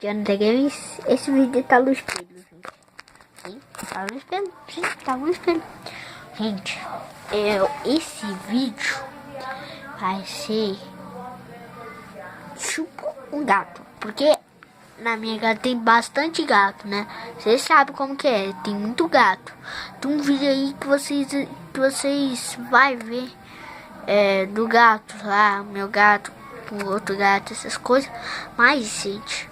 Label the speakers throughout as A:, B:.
A: Jonathan Games, esse vídeo tá no espelho, gente. Sim, tá no espelho, sim, tá no espelho. Gente, esse vídeo vai ser tipo um gato, porque na minha casa tem bastante gato, né? Vocês sabem como que é, tem muito gato. Tem um vídeo aí que vocês vai ver do gato lá, meu gato, o outro gato, essas coisas. Mas, gente,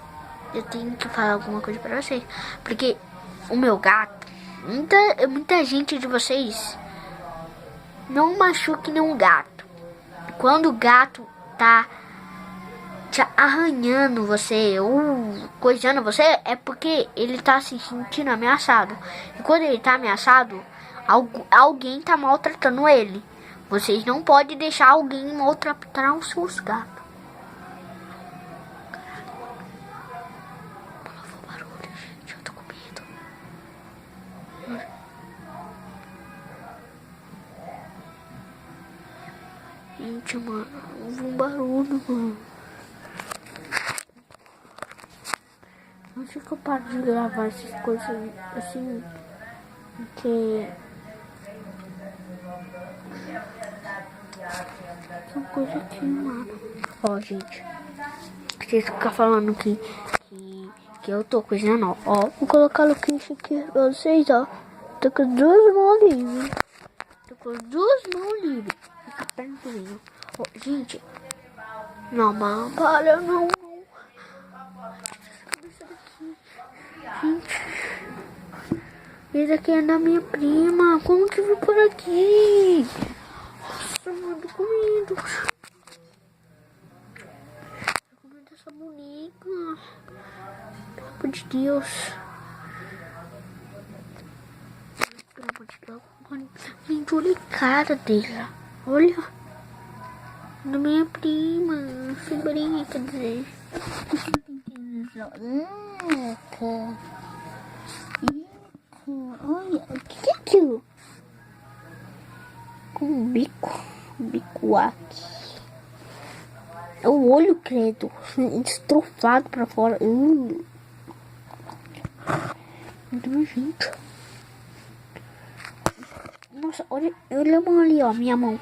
A: eu tenho que falar alguma coisa pra vocês, porque o meu gato, muita gente de vocês não machuque nenhum gato. Quando o gato tá te arranhando você ou coisando você, é porque ele tá se sentindo ameaçado. E quando ele tá ameaçado, alguém tá maltratando ele. Vocês não podem deixar alguém maltratar os seus gatos. Barulho, gente, eu tô com medo. Gente, mano, houve um barulho, mano. Acho que eu paro de gravar essas coisas assim, porque são coisas que, mano. Ó, gente, vocês ficam falando que eu tô coisando, ó. Vou colocar o queixo aqui pra vocês, ó. Tô com as duas mãos livres. Fica perto de mim. Ó, gente, não, mano, para, não. Gente, esse aqui é da minha prima. Como que veio por aqui? Nossa, mano, tô com medo. Tô com medo dessa boneca. Pelo amor de Deus. Pelo amor de Deus. Gente, olha a cara dela. Olha. Da minha prima. Sobrinha, quer dizer. Olha, o que é aquilo? Com um bico aqui. É o olho, credo, estrofado pra fora. Muito nojento. Nossa, olha a mão ali, ó, minha mão.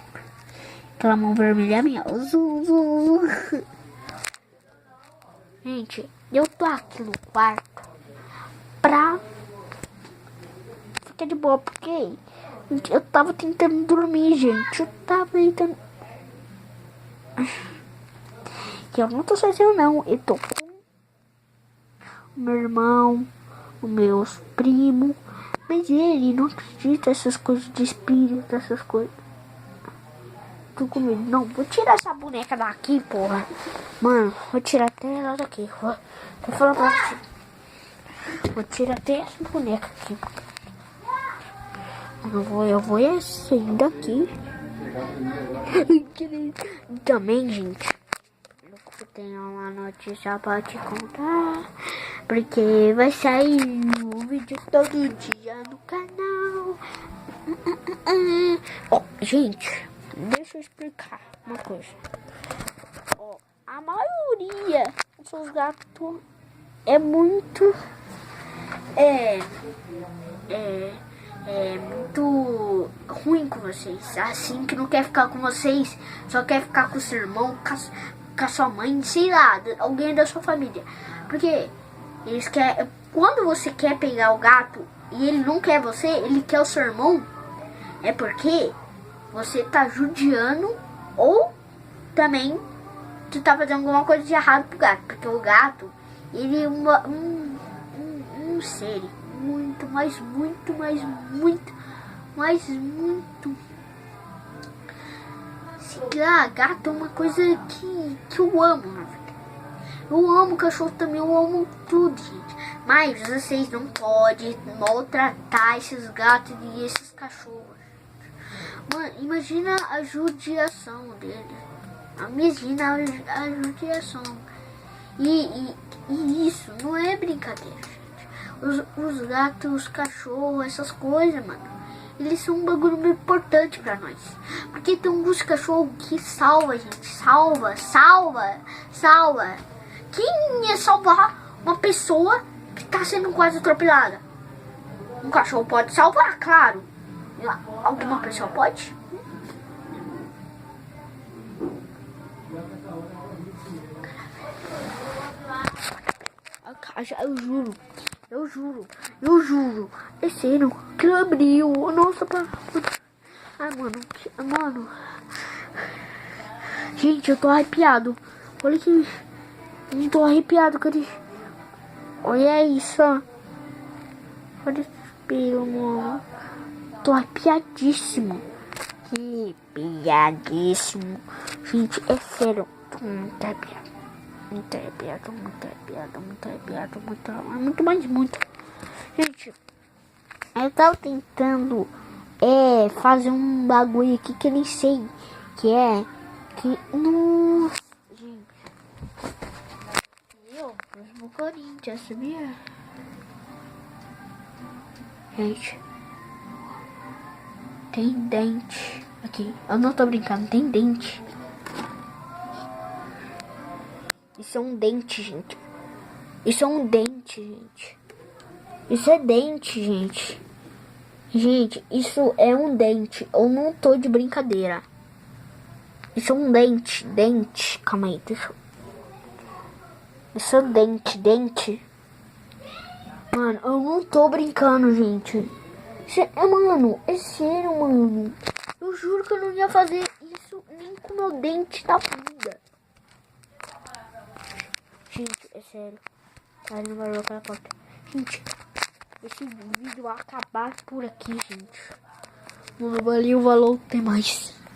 A: Aquela mão vermelha é minha. Gente, eu tô aqui no quarto pra ficar de boa, porque eu tava tentando dormir, gente. Eu tava tentando. Que eu não tô sozinho, não. Eu tô com o meu irmão, os meus primos. Mas ele não acredita nessas coisas de espírito, essas coisas. Tô com medo. Não, vou tirar essa boneca daqui, porra. Mano, vou tirar até ela daqui. Vou falar pra você. Vou tirar até essa boneca aqui. Eu vou sair daqui. Também, gente, eu tenho uma notícia pra te contar. Porque vai sair um vídeo todo dia no canal. Ó, gente, deixa eu explicar uma coisa. Ó, a maioria dos seus gatos é muito muito ruim com vocês, assim, que não quer ficar com vocês, só quer ficar com o seu irmão, com a sua mãe, sei lá, alguém da sua família. Porque eles querem, quando você quer pegar o gato e ele não quer você, ele quer o seu irmão, é porque você tá judiando ou também tu tá fazendo alguma coisa de errado pro gato, porque o gato, ele é um ser muito, mas muito. Sei lá, gato é uma coisa que eu amo, na verdade. Eu amo cachorro também, eu amo tudo, gente. Mas vocês não podem maltratar esses gatos e esses cachorros. Mano, imagina a judiação deles. Imagina a judiação. E isso não é brincadeira, gente. Os gatos, os cachorros, essas coisas, mano, eles são um bagulho muito importante pra nós. Porque tem alguns cachorros que salva, gente. Salva. Quem ia salvar uma pessoa que tá sendo quase atropelada. Um cachorro pode salvar, claro. Alguma pessoa pode? A caixa, eu juro. É sério, que abriu. Nossa, ai, mano. Gente, eu tô arrepiado. Olha que. Eu tô arrepiado, cadê? Olha isso, ó. Olha esse espelho, mano. Tô arrepiadíssimo. Arrepiadíssimo. Gente, é sério. Tô muito arrepiado. Muito. Gente, eu tava tentando fazer um bagulho aqui que eu nem sei que é. Nossa, gente. Eu pro Corinthians, sabia? Gente, tem dente aqui. Eu não tô brincando, tem dente. Isso é um dente, gente. Isso é dente, gente. Gente, isso é um dente. Eu não tô de brincadeira. Isso é um dente. Calma aí, deixa eu... Isso é um dente. Mano, eu não tô brincando, gente. Mano, é sério, mano. Eu juro que eu não ia fazer isso nem com meu dente da vida. Gente, é sério. Cara, não vai colocar a porta. Gente, esse vídeo vai acabar por aqui, gente. Mano, valeu, até mais.